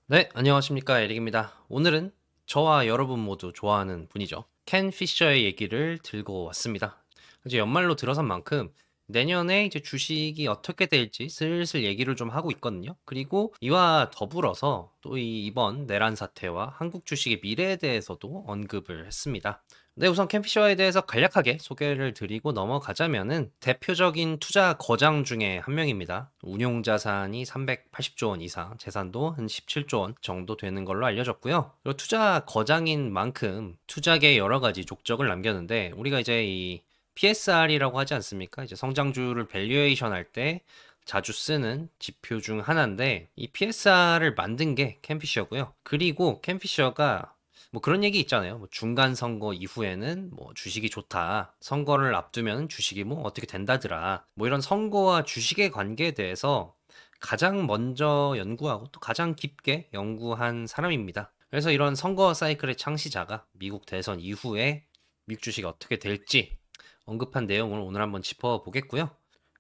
네, 안녕하십니까. 에릭입니다. 오늘은 저와 여러분 모두 좋아하는 분이죠. 켄 피셔의 얘기를 들고 왔습니다. 이제 연말로 들어선 만큼 내년에 이제 주식이 어떻게 될지 슬슬 얘기를 좀 하고 있거든요. 그리고 이와 더불어서 또 이번 내란 사태와 한국 주식의 미래에 대해서도 언급을 했습니다. 네, 우선 켄 피셔에 대해서 간략하게 소개를 드리고 넘어가자면은 대표적인 투자 거장 중에 한 명입니다. 운용 자산이 380조 원 이상, 재산도 한 17조 원 정도 되는 걸로 알려졌고요. 그리고 투자 거장인 만큼 투자계에 여러 가지 족적을 남겼는데 우리가 이제 이 PSR이라고 하지 않습니까? 이제 성장주를 밸류에이션 할 때 자주 쓰는 지표 중 하나인데 이 PSR을 만든 게 캔피셔고요. 그리고 캔피셔가 뭐 그런 얘기 있잖아요. 뭐 중간 선거 이후에는 뭐 주식이 좋다. 선거를 앞두면 주식이 뭐 어떻게 된다더라. 뭐 이런 선거와 주식의 관계에 대해서 가장 먼저 연구하고 또 가장 깊게 연구한 사람입니다. 그래서 이런 선거 사이클의 창시자가 미국 대선 이후에 미국 주식이 어떻게 될지 언급한 내용을 오늘 한번 짚어보겠고요.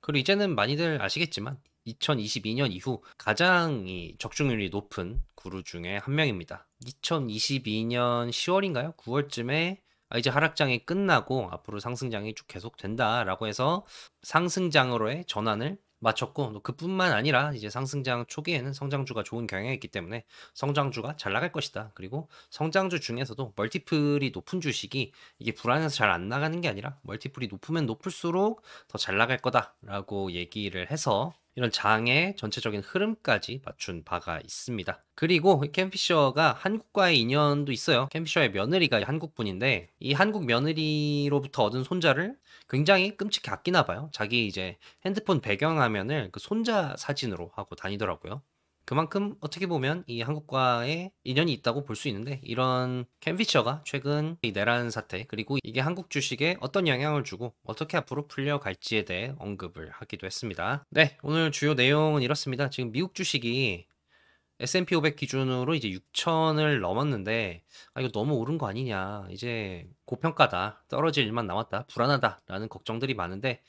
그리고 이제는 많이들 아시겠지만 2022년 이후 가장 이 적중률이 높은 구루 중에 한 명입니다. 2022년 10월인가요? 9월쯤에 이제 하락장이 끝나고 앞으로 상승장이 쭉 계속된다라고 해서 상승장으로의 전환을 마쳤고 또 그뿐만 아니라 이제 상승장 초기에는 성장주가 좋은 경향이 있기 때문에 성장주가 잘 나갈 것이다. 그리고 성장주 중에서도 멀티플이 높은 주식이 이게 불안해서 잘 안 나가는 게 아니라 멀티플이 높으면 높을수록 더 잘 나갈 거다라고 얘기를 해서 이런 장의 전체적인 흐름까지 맞춘 바가 있습니다. 그리고 캔피셔가 한국과의 인연도 있어요. 캔피셔의 며느리가 한국 분인데 이 한국 며느리로부터 얻은 손자를 굉장히 끔찍히 아끼나 봐요. 자기 이제 핸드폰 배경화면을 그 손자 사진으로 하고 다니더라고요. 그만큼 어떻게 보면 이 한국과의 인연이 있다고 볼 수 있는데 이런 캔피셔가 최근 이 내란 사태 그리고 이게 한국 주식에 어떤 영향을 주고 어떻게 앞으로 풀려갈지에 대해 언급을 하기도 했습니다. 네, 오늘 주요 내용은 이렇습니다. 지금 미국 주식이 S&P 500 기준으로 이제 6천을 넘었는데 이거 너무 오른 거 아니냐. 이제 고평가다. 떨어질 일만 남았다. 불안하다라는 걱정들이 많은데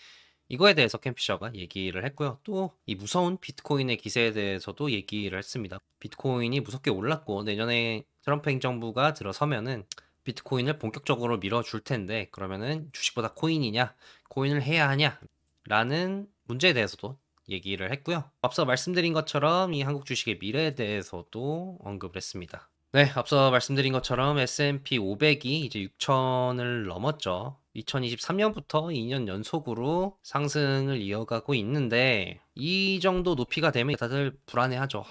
이거에 대해서 캠피셔가 얘기를 했고요. 또 이 무서운 비트코인의 기세에 대해서도 얘기를 했습니다. 비트코인이 무섭게 올랐고 내년에 트럼프 행정부가 들어서면은 비트코인을 본격적으로 밀어줄 텐데 그러면은 주식보다 코인이냐, 코인을 해야 하냐 라는 문제에 대해서도 얘기를 했고요. 앞서 말씀드린 것처럼 이 한국 주식의 미래에 대해서도 언급을 했습니다. 네, 앞서 말씀드린 것처럼 S&P 500이 이제 6천을 넘었죠. 2023년부터 2년 연속으로 상승을 이어가고 있는데 이 정도 높이가 되면 다들 불안해하죠.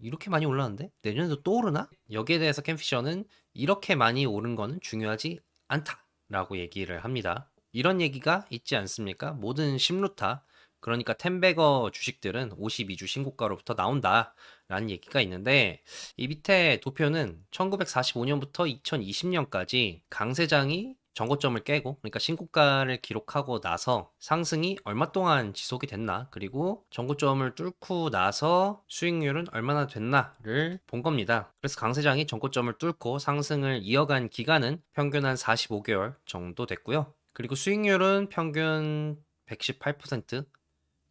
이렇게 많이 올랐는데 내년에도 또 오르나? 여기에 대해서 캠피셔는 이렇게 많이 오른 거는 중요하지 않다라고 얘기를 합니다. 이런 얘기가 있지 않습니까? 모든 심루타 그러니까 텐베거 주식들은 52주 신고가로부터 나온다라는 얘기가 있는데 이 밑에 도표는 1945년부터 2020년까지 강세장이 전고점을 깨고 그러니까 신고가를 기록하고 나서 상승이 얼마 동안 지속이 됐나 그리고 전고점을 뚫고 나서 수익률은 얼마나 됐나를 본 겁니다. 그래서 강세장이 전고점을 뚫고 상승을 이어간 기간은 평균 한 45개월 정도 됐고요. 그리고 수익률은 평균 118%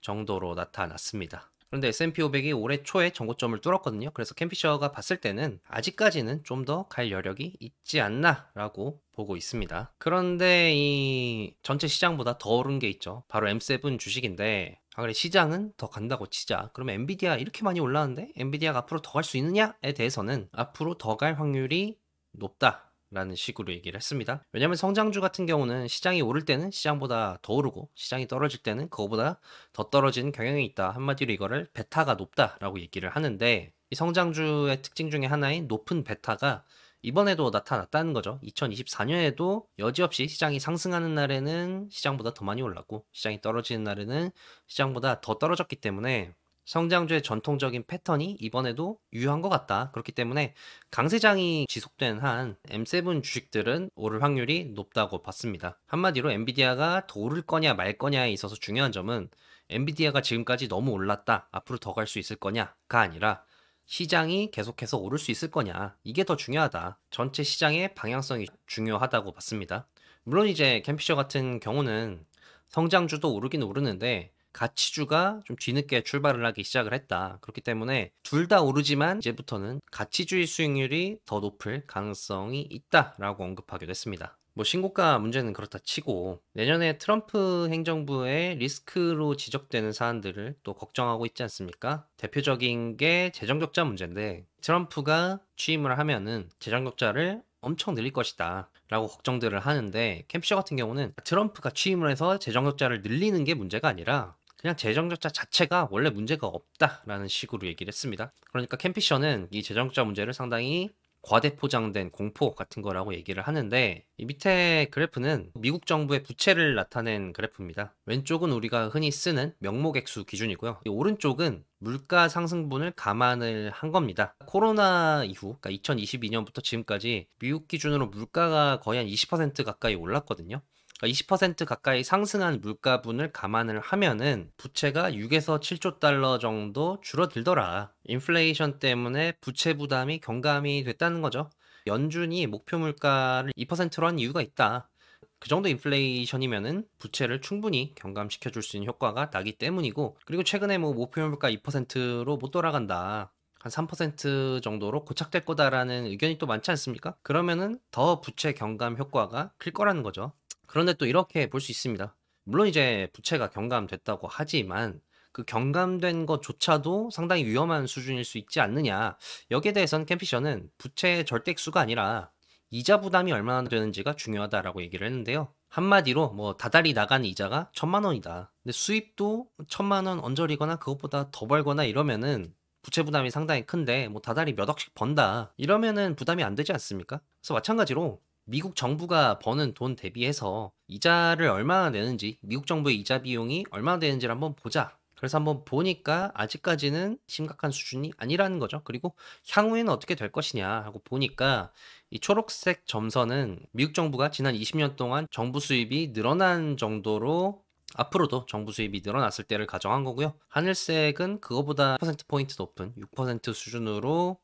정도로 나타났습니다. 그런데 S&P 500이 올해 초에 전고점을 뚫었거든요. 그래서 캠피셔가 봤을 때는 아직까지는 좀 더 갈 여력이 있지 않나라고 보고 있습니다. 그런데 이 전체 시장보다 더 오른 게 있죠. 바로 M7 주식인데 그래 시장은 더 간다고 치자. 그러면 엔비디아 이렇게 많이 올랐는데 엔비디아가 앞으로 더 갈 수 있느냐에 대해서는 앞으로 더 갈 확률이 높다. 라는 식으로 얘기를 했습니다. 왜냐하면 성장주 같은 경우는 시장이 오를 때는 시장보다 더 오르고 시장이 떨어질 때는 그거보다 더 떨어지는 경향이 있다. 한마디로 이거를 베타가 높다라고 얘기를 하는데 이 성장주의 특징 중에 하나인 높은 베타가 이번에도 나타났다는 거죠. 2024년에도 여지없이 시장이 상승하는 날에는 시장보다 더 많이 올랐고 시장이 떨어지는 날에는 시장보다 더 떨어졌기 때문에 성장주의 전통적인 패턴이 이번에도 유효한 것 같다. 그렇기 때문에 강세장이 지속된 한 M7 주식들은 오를 확률이 높다고 봤습니다. 한마디로 엔비디아가 더 오를 거냐 말 거냐에 있어서 중요한 점은 엔비디아가 지금까지 너무 올랐다. 앞으로 더 갈 수 있을 거냐가 아니라 시장이 계속해서 오를 수 있을 거냐. 이게 더 중요하다. 전체 시장의 방향성이 중요하다고 봤습니다. 물론 이제 캠피셔 같은 경우는 성장주도 오르긴 오르는데 가치주가 좀 뒤늦게 출발을 하기 시작을 했다. 그렇기 때문에 둘 다 오르지만 이제부터는 가치주의 수익률이 더 높을 가능성이 있다라고 언급하기도 했습니다. 뭐 신고가 문제는 그렇다 치고 내년에 트럼프 행정부의 리스크로 지적되는 사안들을 또 걱정하고 있지 않습니까? 대표적인 게 재정적자 문제인데 트럼프가 취임을 하면은 재정적자를 엄청 늘릴 것이다 라고 걱정들을 하는데 캠피셔 같은 경우는 트럼프가 취임을 해서 재정적자를 늘리는 게 문제가 아니라 그냥 재정적자 자체가 원래 문제가 없다라는 식으로 얘기를 했습니다. 그러니까 캠피셔는 이 재정적자 문제를 상당히 과대포장된 공포 같은 거라고 얘기를 하는데 이 밑에 그래프는 미국 정부의 부채를 나타낸 그래프입니다. 왼쪽은 우리가 흔히 쓰는 명목액수 기준이고요. 이 오른쪽은 물가 상승분을 감안을 한 겁니다. 코로나 이후, 그러니까 2022년부터 지금까지 미국 기준으로 물가가 거의 한 20% 가까이 올랐거든요. 20% 가까이 상승한 물가분을 감안을 하면은 부채가 6에서 7조 달러 정도 줄어들더라. 인플레이션 때문에 부채 부담이 경감이 됐다는 거죠. 연준이 목표 물가를 2%로 한 이유가 있다. 그 정도 인플레이션이면은 부채를 충분히 경감시켜 줄 수 있는 효과가 나기 때문이고, 그리고 최근에 뭐 목표 물가 2%로 못 돌아간다. 한 3% 정도로 고착될 거다라는 의견이 또 많지 않습니까? 그러면은 더 부채 경감 효과가 클 거라는 거죠. 그런데 또 이렇게 볼 수 있습니다. 물론 이제 부채가 경감됐다고 하지만 그 경감된 것조차도 상당히 위험한 수준일 수 있지 않느냐. 여기에 대해서는 캠피셔는 부채의 절대액수가 아니라 이자 부담이 얼마나 되는지가 중요하다라고 얘기를 했는데요. 한마디로 뭐 다달이 나가는 이자가 1,000만 원이다. 근데 수입도 1,000만 원 언저리거나 그것보다 더 벌거나 이러면은 부채 부담이 상당히 큰데 뭐 다달이 몇 억씩 번다. 이러면은 부담이 안 되지 않습니까? 그래서 마찬가지로 미국 정부가 버는 돈 대비해서 이자를 얼마나 내는지, 미국 정부의 이자 비용이 얼마나 되는지를 한번 보자. 그래서 한번 보니까 아직까지는 심각한 수준이 아니라는 거죠. 그리고 향후에는 어떻게 될 것이냐 하고 보니까 이 초록색 점선은 미국 정부가 지난 20년 동안 정부 수입이 늘어난 정도로 앞으로도 정부 수입이 늘어났을 때를 가정한 거고요. 하늘색은 그거보다 퍼센트포인트 높은 6% 수준으로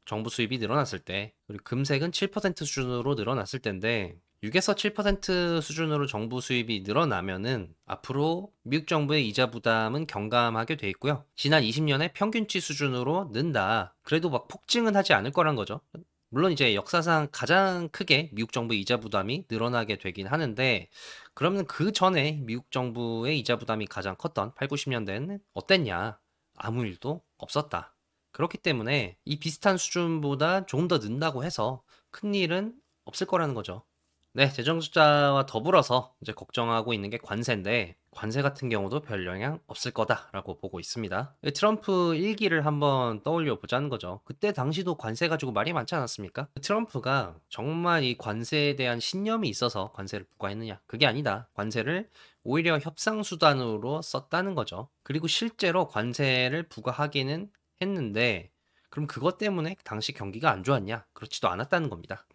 정부 수입이 늘어났을 때, 그리고 금색은 7% 수준으로 늘어났을 때인데 6에서 7% 수준으로 정부 수입이 늘어나면은 앞으로 미국 정부의 이자 부담은 경감하게 돼 있고요. 지난 20년의 평균치 수준으로 는다. 그래도 막 폭증은 하지 않을 거란 거죠. 물론 이제 역사상 가장 크게 미국 정부의 이자 부담이 늘어나게 되긴 하는데 그러면 그 전에 미국 정부의 이자 부담이 가장 컸던 8, 90년대는 어땠냐? 아무 일도 없었다. 그렇기 때문에 이 비슷한 수준보다 조금 더 는다고 해서 큰일은 없을 거라는 거죠. 네, 재정적자와 더불어서 이제 걱정하고 있는 게 관세인데 관세 같은 경우도 별 영향 없을 거다라고 보고 있습니다. 트럼프 1기를 한번 떠올려 보자는 거죠. 그때 당시도 관세 가지고 말이 많지 않았습니까? 트럼프가 정말 이 관세에 대한 신념이 있어서 관세를 부과했느냐? 그게 아니다. 관세를 오히려 협상 수단으로 썼다는 거죠. 그리고 실제로 관세를 부과하기는 했는데 그럼 그것 때문에 당시 경기가 안 좋았냐? 그렇지도 않았다는 겁니다.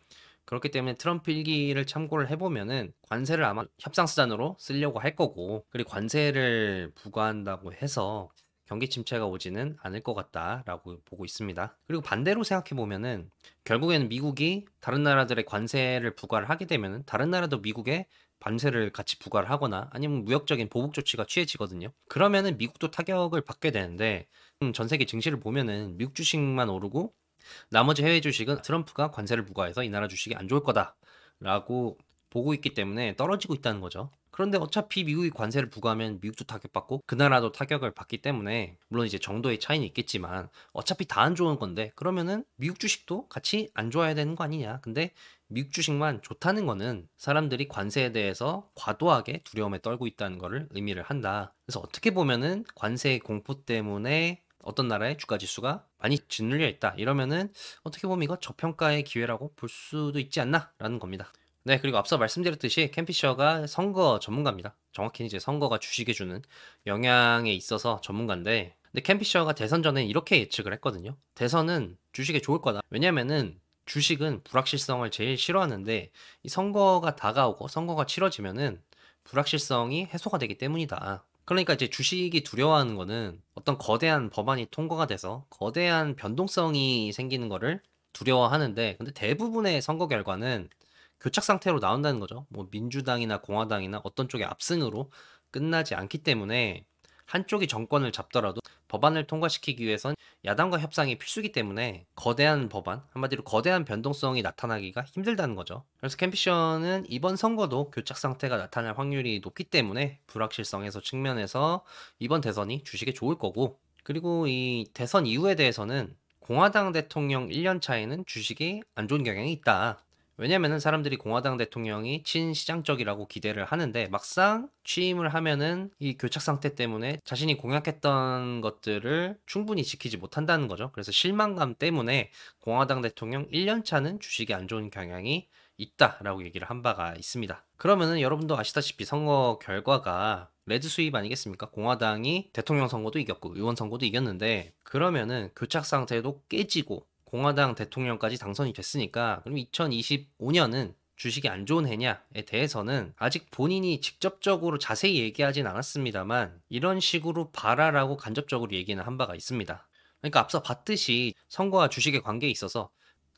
그렇기 때문에 트럼프 일기를 참고를 해보면은 관세를 아마 협상 수단으로 쓰려고 할 거고, 그리고 관세를 부과한다고 해서 경기 침체가 오지는 않을 것 같다라고 보고 있습니다. 그리고 반대로 생각해 보면은 결국에는 미국이 다른 나라들의 관세를 부과를 하게 되면은 다른 나라도 미국에 관세를 같이 부과를 하거나 아니면 무역적인 보복 조치가 취해지거든요. 그러면은 미국도 타격을 받게 되는데 전 세계 증시를 보면은 미국 주식만 오르고 나머지 해외 주식은 트럼프가 관세를 부과해서 이 나라 주식이 안 좋을 거다라고 보고 있기 때문에 떨어지고 있다는 거죠. 그런데 어차피 미국이 관세를 부과하면 미국도 타격받고 그 나라도 타격을 받기 때문에 물론 이제 정도의 차이는 있겠지만 어차피 다 안 좋은 건데 그러면은 미국 주식도 같이 안 좋아야 되는 거 아니냐. 근데 미국 주식만 좋다는 거는 사람들이 관세에 대해서 과도하게 두려움에 떨고 있다는 거를 의미를 한다. 그래서 어떻게 보면은 관세 공포 때문에 어떤 나라의 주가 지수가 많이 짓눌려 있다. 이러면은 어떻게 보면 이거 저평가의 기회라고 볼 수도 있지 않나라는 겁니다. 네, 그리고 앞서 말씀드렸듯이 캠피셔가 선거 전문가입니다. 정확히 이제 선거가 주식에 주는 영향에 있어서 전문가인데, 근데 캠피셔가 대선 전에 이렇게 예측을 했거든요. 대선은 주식에 좋을 거다. 왜냐면은 주식은 불확실성을 제일 싫어하는데 이 선거가 다가오고 선거가 치러지면은 불확실성이 해소가 되기 때문이다. 그러니까 이제 주식이 두려워하는 거는 어떤 거대한 법안이 통과가 돼서 거대한 변동성이 생기는 거를 두려워하는데, 근데 대부분의 선거 결과는 교착 상태로 나온다는 거죠. 뭐 민주당이나 공화당이나 어떤 쪽의 압승으로 끝나지 않기 때문에 한쪽이 정권을 잡더라도 법안을 통과시키기 위해선 야당과 협상이 필수기 때문에 거대한 법안, 한마디로 거대한 변동성이 나타나기가 힘들다는 거죠. 그래서 캠피셔는 이번 선거도 교착 상태가 나타날 확률이 높기 때문에 불확실성 해소 측면에서 이번 대선이 주식에 좋을 거고, 그리고 이 대선 이후에 대해서는 공화당 대통령 1년 차에는 주식이 안 좋은 경향이 있다. 왜냐면은 사람들이 공화당 대통령이 친시장적이라고 기대를 하는데 막상 취임을 하면은 이 교착 상태 때문에 자신이 공약했던 것들을 충분히 지키지 못한다는 거죠. 그래서 실망감 때문에 공화당 대통령 1년 차는 주식이 안 좋은 경향이 있다라고 얘기를 한 바가 있습니다. 그러면은 여러분도 아시다시피 선거 결과가 레드 스윕 아니겠습니까? 공화당이 대통령 선거도 이겼고 의원 선거도 이겼는데, 그러면은 교착 상태도 깨지고 공화당 대통령까지 당선이 됐으니까 그럼 2025년은 주식이 안 좋은 해냐에 대해서는 아직 본인이 직접적으로 자세히 얘기하진 않았습니다만 이런 식으로 봐라라고 간접적으로 얘기는 한 바가 있습니다. 그러니까 앞서 봤듯이 선거와 주식의 관계에 있어서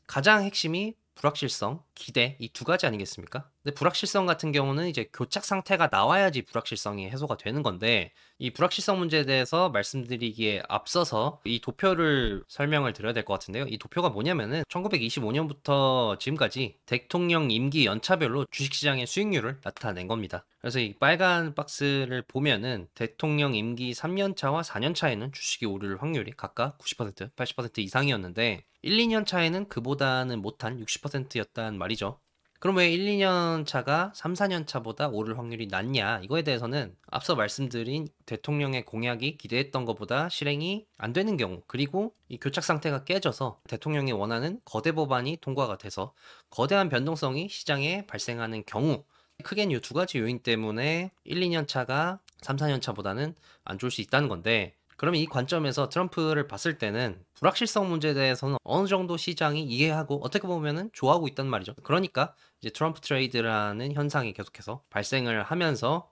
가장 핵심이 불확실성, 기대, 이 두 가지 아니겠습니까? 근데 불확실성 같은 경우는 이제 교착 상태가 나와야지 불확실성이 해소가 되는 건데, 이 불확실성 문제에 대해서 말씀드리기에 앞서서 이 도표를 설명을 드려야 될 것 같은데요. 이 도표가 뭐냐면은 1925년부터 지금까지 대통령 임기 연차별로 주식시장의 수익률을 나타낸 겁니다. 그래서 이 빨간 박스를 보면은 대통령 임기 3년차와 4년차에는 주식이 오를 확률이 각각 90%, 80% 이상이었는데 1, 2년 차에는 그보다는 못한 60%였단 말이죠. 그럼 왜 1, 2년 차가 3, 4년 차보다 오를 확률이 낮냐? 이거에 대해서는 앞서 말씀드린 대통령의 공약이 기대했던 것보다 실행이 안 되는 경우, 그리고 이 교착 상태가 깨져서 대통령이 원하는 거대 법안이 통과가 돼서 거대한 변동성이 시장에 발생하는 경우, 크게는 이 두 가지 요인 때문에 1, 2년 차가 3, 4년 차보다는 안 좋을 수 있다는 건데, 그러면 이 관점에서 트럼프를 봤을 때는 불확실성 문제에 대해서는 어느 정도 시장이 이해하고 어떻게 보면은 좋아하고 있단 말이죠. 그러니까 이제 트럼프 트레이드라는 현상이 계속해서 발생을 하면서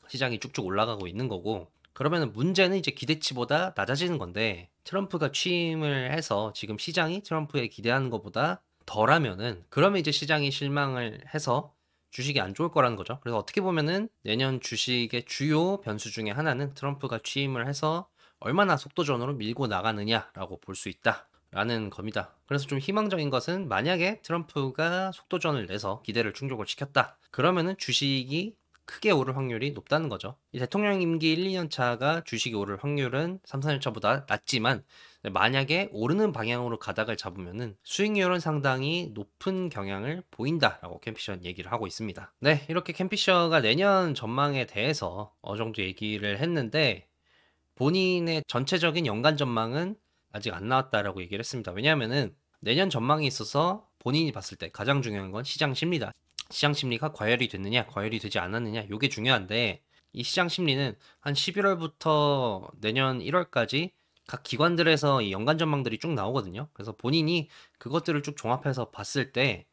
시장이 쭉쭉 올라가고 있는 거고, 그러면은 문제는 이제 기대치보다 낮아지는 건데, 트럼프가 취임을 해서 지금 시장이 트럼프에 기대하는 것보다 덜하면은 그러면 이제 시장이 실망을 해서 주식이 안 좋을 거라는 거죠. 그래서 어떻게 보면은 내년 주식의 주요 변수 중에 하나는 트럼프가 취임을 해서 얼마나 속도전으로 밀고 나가느냐라고 볼 수 있다라는 겁니다. 그래서 좀 희망적인 것은 만약에 트럼프가 속도전을 내서 기대를 충족을 시켰다. 그러면은 주식이 크게 오를 확률이 높다는 거죠. 이 대통령 임기 1, 2년 차가 주식이 오를 확률은 3, 4년 차보다 낮지만 만약에 오르는 방향으로 가닥을 잡으면은 수익률은 상당히 높은 경향을 보인다라고 캠피셔는 얘기를 하고 있습니다. 네, 이렇게 캠피셔가 내년 전망에 대해서 어느 정도 얘기를 했는데 본인의 전체적인 연간 전망은 아직 안 나왔다라고 얘기를 했습니다. 왜냐하면은 내년 전망에 있어서 본인이 봤을 때 가장 중요한 건 시장 심리다. 시장 심리가 과열이 됐느냐, 과열이 되지 않았느냐, 이게 중요한데 이 시장 심리는 한 11월부터 내년 1월까지 각 기관들에서 이 연간 전망들이 쭉 나오거든요. 그래서 본인이 그것들을 쭉 종합해서 봤을 때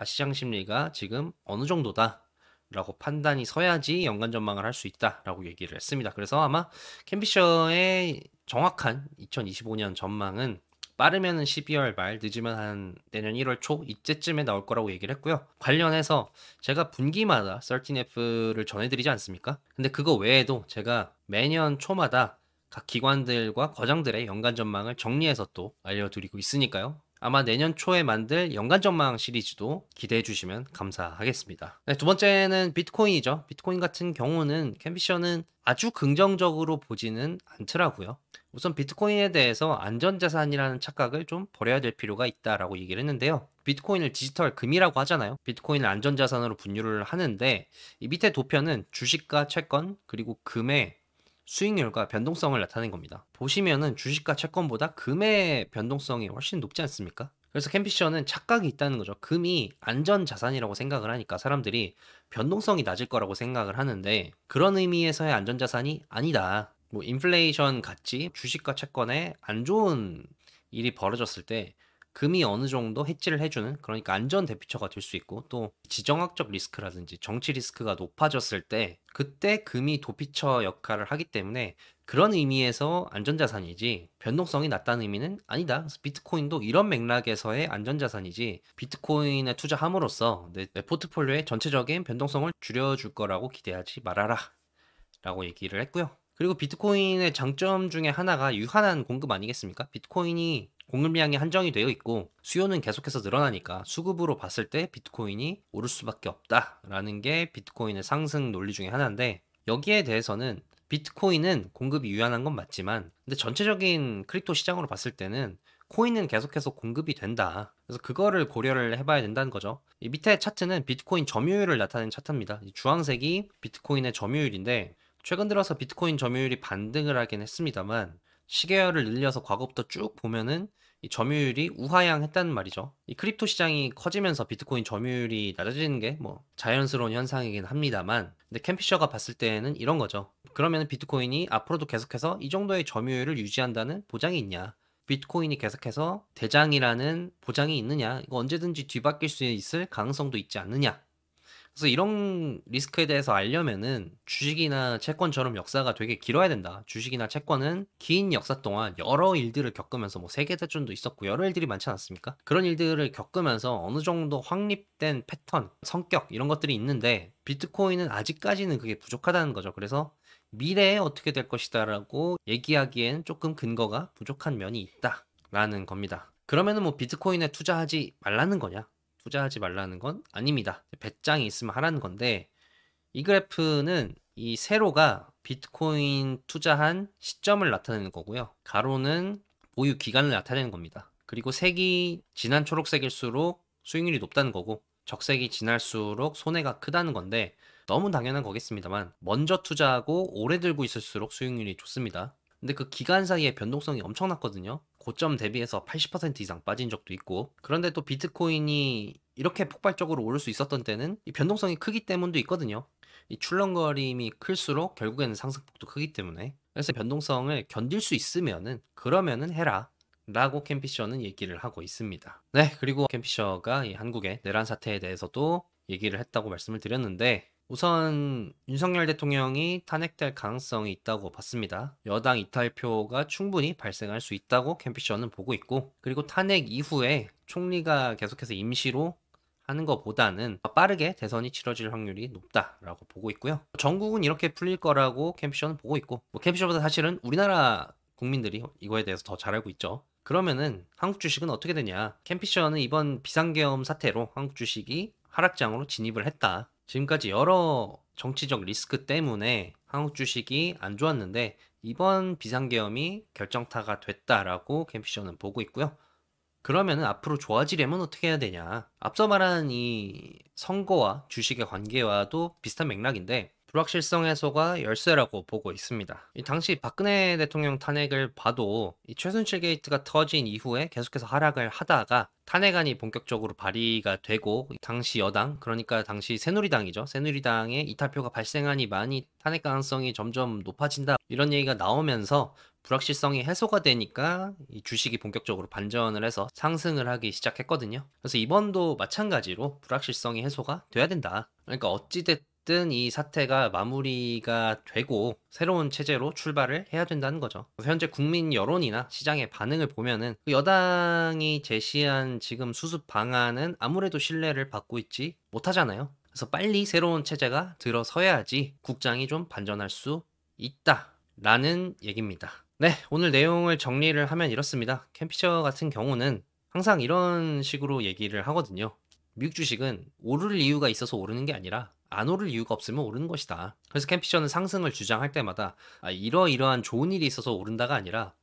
시장 심리가 지금 어느 정도다 라고 판단이 서야지 연간 전망을 할 수 있다라고 얘기를 했습니다. 그래서 아마 캠피셔의 정확한 2025년 전망은 빠르면은 12월 말, 늦으면 한 내년 1월 초 이때쯤에 나올 거라고 얘기를 했고요. 관련해서 제가 분기마다 13F를 전해드리지 않습니까? 근데 그거 외에도 제가 매년 초마다 각 기관들과 과장들의 연간 전망을 정리해서 또 알려드리고 있으니까요. 아마 내년 초에 만들 연간 전망 시리즈도 기대해 주시면 감사하겠습니다. 네, 두 번째는 비트코인이죠. 비트코인 같은 경우는 캠피셔는 아주 긍정적으로 보지는 않더라고요. 우선 비트코인에 대해서 안전자산이라는 착각을 좀 버려야 될 필요가 있다라고 얘기를 했는데요. 비트코인을 디지털 금이라고 하잖아요. 비트코인을 안전자산으로 분류를 하는데 이 밑에 도표는 주식과 채권 그리고 금의 수익률과 변동성을 나타낸 겁니다. 보시면은 주식과 채권보다 금의 변동성이 훨씬 높지 않습니까? 그래서 캠피셔는 착각이 있다는 거죠. 금이 안전 자산이라고 생각을 하니까 사람들이 변동성이 낮을 거라고 생각을 하는데 그런 의미에서의 안전 자산이 아니다. 뭐 인플레이션 같이 주식과 채권에 안 좋은 일이 벌어졌을 때 금이 어느 정도 해지를 해주는, 그러니까 안전 대피처가 될 수 있고, 또 지정학적 리스크라든지 정치 리스크가 높아졌을 때 그때 금이 도피처 역할을 하기 때문에 그런 의미에서 안전자산이지 변동성이 낮다는 의미는 아니다. 그래서 비트코인도 이런 맥락에서의 안전자산이지 비트코인에 투자함으로써 내 포트폴리오의 전체적인 변동성을 줄여줄 거라고 기대하지 말아라 라고 얘기를 했고요. 그리고 비트코인의 장점 중에 하나가 유한한 공급 아니겠습니까? 비트코인이 공급량이 한정이 되어 있고 수요는 계속해서 늘어나니까 수급으로 봤을 때 비트코인이 오를 수밖에 없다라는 게 비트코인의 상승 논리 중에 하나인데, 여기에 대해서는 비트코인은 공급이 유한한 건 맞지만 근데 전체적인 크립토 시장으로 봤을 때는 코인은 계속해서 공급이 된다. 그래서 그거를 고려를 해봐야 된다는 거죠. 이 밑에 차트는 비트코인 점유율을 나타내는 차트입니다. 이 주황색이 비트코인의 점유율인데 최근 들어서 비트코인 점유율이 반등을 하긴 했습니다만 시계열을 늘려서 과거부터 쭉 보면은 이 점유율이 우하향했다는 말이죠. 이 크립토 시장이 커지면서 비트코인 점유율이 낮아지는 게 뭐 자연스러운 현상이긴 합니다만, 근데 캠피셔가 봤을 때는 이런 거죠. 그러면 비트코인이 앞으로도 계속해서 이 정도의 점유율을 유지한다는 보장이 있냐? 비트코인이 계속해서 대장이라는 보장이 있느냐? 이거 언제든지 뒤바뀔 수 있을 가능성도 있지 않느냐? 그래서 이런 리스크에 대해서 알려면은 주식이나 채권처럼 역사가 되게 길어야 된다. 주식이나 채권은 긴 역사 동안 여러 일들을 겪으면서 뭐 세계대전도 있었고 여러 일들이 많지 않았습니까? 그런 일들을 겪으면서 어느 정도 확립된 패턴, 성격 이런 것들이 있는데 비트코인은 아직까지는 그게 부족하다는 거죠. 그래서 미래에 어떻게 될 것이다라고 얘기하기엔 조금 근거가 부족한 면이 있다라는 겁니다. 그러면은 뭐 비트코인에 투자하지 말라는 거냐? 투자하지 말라는 건 아닙니다. 배짱이 있으면 하라는 건데, 이 그래프는 이 세로가 비트코인 투자한 시점을 나타내는 거고요. 가로는 보유 기간을 나타내는 겁니다. 그리고 색이 진한 초록색일수록 수익률이 높다는 거고 적색이 진할수록 손해가 크다는 건데, 너무 당연한 거겠습니다만 먼저 투자하고 오래 들고 있을수록 수익률이 좋습니다. 근데 그 기간 사이에 변동성이 엄청났거든요. 고점 대비해서 80% 이상 빠진 적도 있고, 그런데 또 비트코인이 이렇게 폭발적으로 오를 수 있었던 때는 이 변동성이 크기 때문도 있거든요. 이 출렁거림이 클수록 결국에는 상승폭도 크기 때문에, 그래서 변동성을 견딜 수 있으면은 그러면은 해라 라고 캠피셔는 얘기를 하고 있습니다. 네, 그리고 캠피셔가 이 한국의 내란 사태에 대해서도 얘기를 했다고 말씀을 드렸는데, 우선 윤석열 대통령이 탄핵될 가능성이 있다고 봤습니다. 여당 이탈표가 충분히 발생할 수 있다고 캠피셔는 보고 있고, 그리고 탄핵 이후에 총리가 계속해서 임시로 하는 것보다는 빠르게 대선이 치러질 확률이 높다라고 보고 있고요. 전국은 이렇게 풀릴 거라고 캠피셔는 보고 있고, 뭐 캠피셔보다 사실은 우리나라 국민들이 이거에 대해서 더 잘 알고 있죠. 그러면은 한국 주식은 어떻게 되냐? 캠피셔는 이번 비상계엄 사태로 한국 주식이 하락장으로 진입을 했다. 지금까지 여러 정치적 리스크 때문에 한국 주식이 안 좋았는데 이번 비상계엄이 결정타가 됐다라고 캠피셔는 보고 있고요. 그러면은 앞으로 좋아지려면 어떻게 해야 되냐? 앞서 말한 이 선거와 주식의 관계와도 비슷한 맥락인데 불확실성 해소가 열쇠라고 보고 있습니다. 이 당시 박근혜 대통령 탄핵을 봐도 이 최순실 게이트가 터진 이후에 계속해서 하락을 하다가 탄핵안이 본격적으로 발의가 되고 당시 여당, 그러니까 당시 새누리당이죠. 새누리당의 이탈표가 발생하니 많이 탄핵 가능성이 점점 높아진다, 이런 얘기가 나오면서 불확실성이 해소가 되니까 이 주식이 본격적으로 반전을 해서 상승을 하기 시작했거든요. 그래서 이번도 마찬가지로 불확실성이 해소가 돼야 된다. 그러니까 어찌됐든 이 사태가 마무리가 되고 새로운 체제로 출발을 해야 된다는 거죠. 현재 국민 여론이나 시장의 반응을 보면은 그 여당이 제시한 지금 수습 방안은 아무래도 신뢰를 받고 있지 못하잖아요. 그래서 빨리 새로운 체제가 들어서야지 국장이 좀 반전할 수 있다라는 얘기입니다. 네, 오늘 내용을 정리를 하면 이렇습니다. 캠피셔 같은 경우는 항상 이런 식으로 얘기를 하거든요. 미국 주식은 오를 이유가 있어서 오르는 게 아니라 안 오를 이유가 없으면 오르는 것이다. 그래서 캠피셔는 상승을 주장할 때마다 이러이러한 좋은 일이 있어서 오른다가 아니라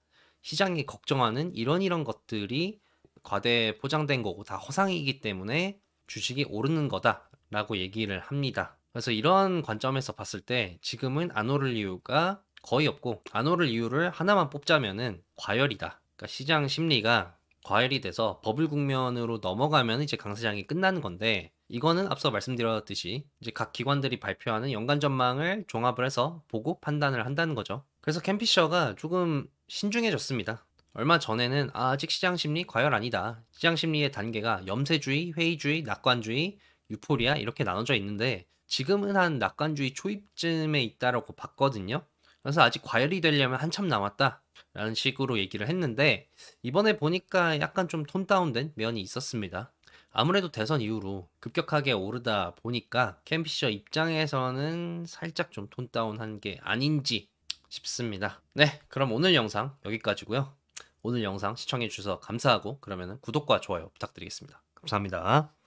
시장이 걱정하는 이런 것들이 과대 포장된 거고 다 허상이기 때문에 주식이 오르는 거다라고 얘기를 합니다. 그래서 이런 관점에서 봤을 때 지금은 안 오를 이유가 거의 없고, 안 오를 이유를 하나만 뽑자면은 과열이다. 그러니까 시장 심리가 과열이 돼서 버블 국면으로 넘어가면 이제 강세장이 끝나는 건데, 이거는 앞서 말씀드렸듯이 이제 각 기관들이 발표하는 연간 전망을 종합을 해서 보고 판단을 한다는 거죠. 그래서 캠피셔가 조금 신중해졌습니다. 얼마 전에는 아직 시장 심리 과열 아니다. 시장 심리의 단계가 염세주의, 회의주의, 낙관주의, 유포리아 이렇게 나눠져 있는데 지금은 한 낙관주의 초입쯤에 있다라고 봤거든요. 그래서 아직 과열이 되려면 한참 남았다라는 식으로 얘기를 했는데 이번에 보니까 약간 좀 톤 다운된 면이 있었습니다. 아무래도 대선 이후로 급격하게 오르다 보니까 캠피셔 입장에서는 살짝 좀 톤 다운한 게 아닌지 싶습니다. 네, 그럼 오늘 영상 여기까지고요. 오늘 영상 시청해 주셔서 감사하고 그러면은 구독과 좋아요 부탁드리겠습니다. 감사합니다.